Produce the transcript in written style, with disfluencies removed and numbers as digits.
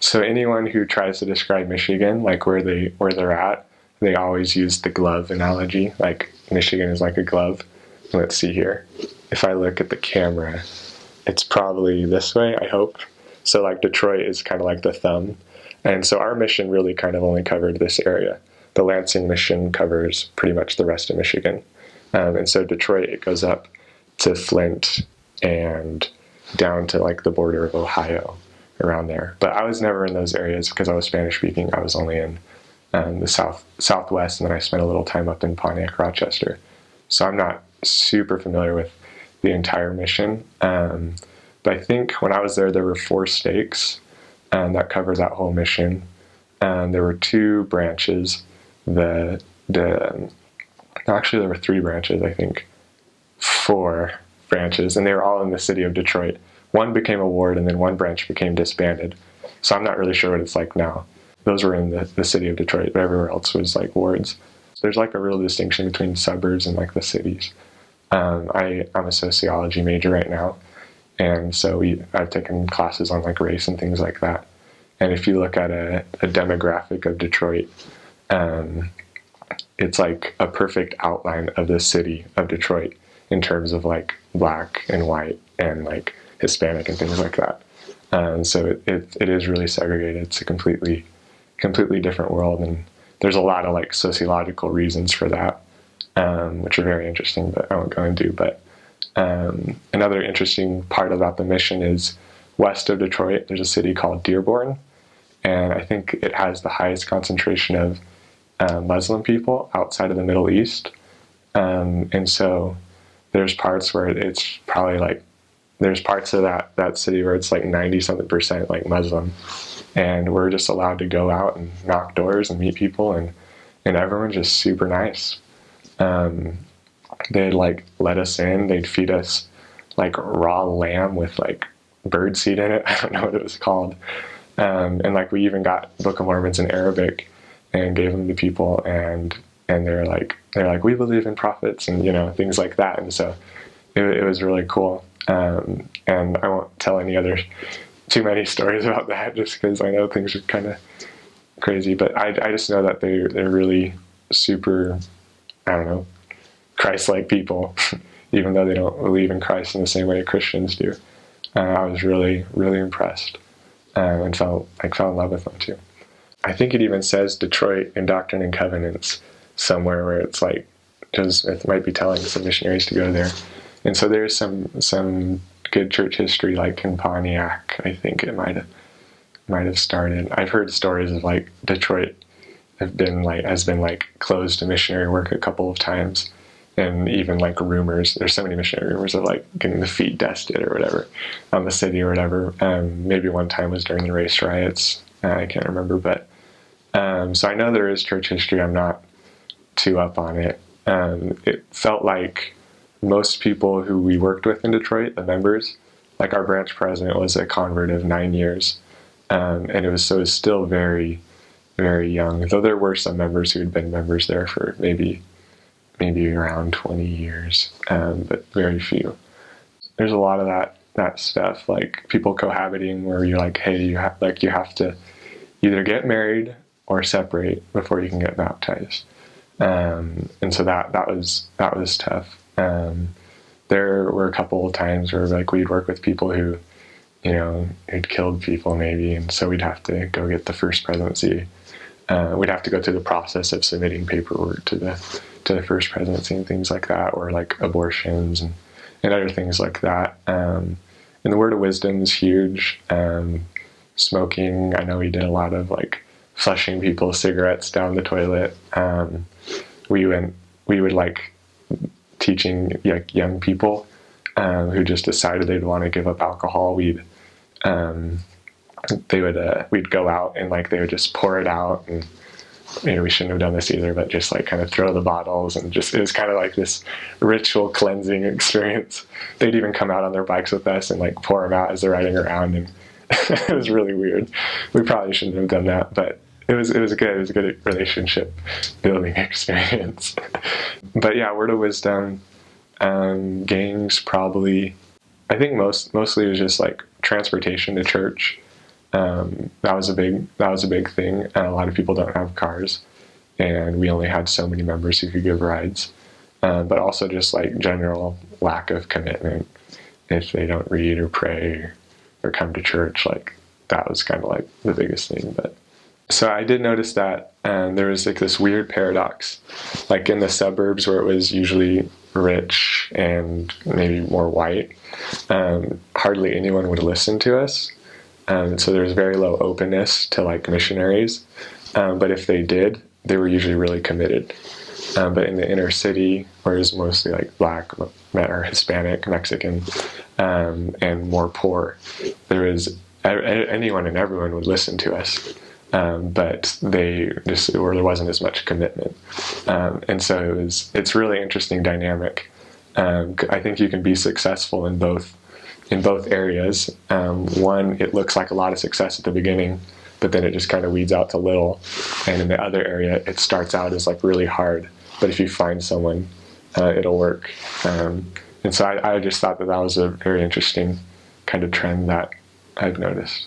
So anyone who tries to describe Michigan, like where they're at, they always use the glove analogy. Like Michigan is like a glove. Let's see here. If I look at the camera, it's probably this way, I hope. So like Detroit is kind of like the thumb. And so our mission really kind of only covered this area. The Lansing mission covers pretty much the rest of Michigan. And so Detroit, it goes up to Flint and down to like the border of Ohio, around there. But I was never in those areas because I was Spanish speaking. I was only in the southwest, and then I spent a little time up in Pontiac, Rochester. So I'm not super familiar with the entire mission. But I think when I was there were 4 stakes that covered that whole mission. There were 2 branches. Actually, there were 3 branches, I think. 4 branches, and they were all in the city of Detroit. One became a ward, and then one branch became disbanded. So I'm not really sure what it's like now. Those were in the city of Detroit, but everywhere else was like wards. So there's like a real distinction between suburbs and like the cities. I'm a sociology major right now, and so I've taken classes on like race and things like that. And if you look at a demographic of Detroit, it's like a perfect outline of the city of Detroit in terms of like black and white and like Hispanic and things like that. So it is really segregated. It's a completely different world, and there's a lot of like sociological reasons for that, which are very interesting, but I won't go into. But another interesting part about the mission is west of Detroit, there's a city called Dearborn, and I think it has the highest concentration of Muslim people outside of the Middle East. And so there's parts where it's probably like, there's parts of that city where it's like 90-something% like Muslim. And we're just allowed to go out and knock doors and meet people, and everyone's just super nice. They'd like let us in, they'd feed us like raw lamb with like bird seed in it. I don't know what it was called. And like we even got Book of Mormons in Arabic and gave them to people, and they're like, we believe in prophets, and things like that. And so it was really cool. And I won't tell too many stories about that, just because I know things are kind of crazy. But I just know that they're really super, I don't know, Christ-like people, even though they don't believe in Christ in the same way Christians do. I was really, really impressed, and fell in love with them too. I think it even says Detroit in Doctrine and Covenants somewhere, where it's like, because it might be telling some missionaries to go there. And so there's some good church history, like in Pontiac. I think it might have started. I've heard stories of like Detroit has been closed to missionary work a couple of times, and even like rumors. There's so many missionary rumors of like getting the feet dusted or whatever on the city or whatever. Maybe one time was during the race riots. I can't remember, but so I know there is church history. I'm not too up on it. It felt like most people who we worked with in Detroit, the members, like our branch president was a convert of 9 years, and it was still very, very young. Though there were some members who had been members there for maybe around 20 years, but very few. There's a lot of that stuff, like people cohabiting, where you're like, hey, you have to either get married or separate before you can get baptized. And so that was tough. There were a couple of times where like we'd work with people who, who'd killed people maybe, and so we'd have to go get the first presidency. We'd have to go through the process of submitting paperwork to the first presidency and things like that, or like abortions and other things like that. And the Word of Wisdom is huge. Smoking, I know we did a lot of like flushing people's cigarettes down the toilet. We would like teaching like young people who just decided they'd want to give up alcohol. We'd go out and like they would just pour it out, and we shouldn't have done this either, but just like kind of throw the bottles, and just it was kind of like this ritual cleansing experience. They'd even come out on their bikes with us and like pour them out as they're riding around, and it was really weird. We probably shouldn't have done that, but it was good. It was a good relationship building experience. But yeah, Word of Wisdom, gangs probably. I think mostly it was just like transportation to church. That was a big thing. And a lot of people don't have cars, and we only had so many members who could give rides. But also just like general lack of commitment. If they don't read or pray or come to church, like that was kind of like the biggest thing. But so I did notice that there was like this weird paradox, like in the suburbs where it was usually rich and maybe more white, hardly anyone would listen to us. So there was very low openness to like missionaries. But if they did, they were usually really committed. But in the inner city, where it was mostly like Black or Hispanic, Mexican, and more poor, there was anyone and everyone would listen to us. But there wasn't as much commitment. And so it's really interesting dynamic. I think you can be successful in both areas. One, it looks like a lot of success at the beginning, but then it just kind of weeds out to little. And in the other area, it starts out as like really hard, but if you find someone, it'll work. And so I just thought that was a very interesting kind of trend that I've noticed.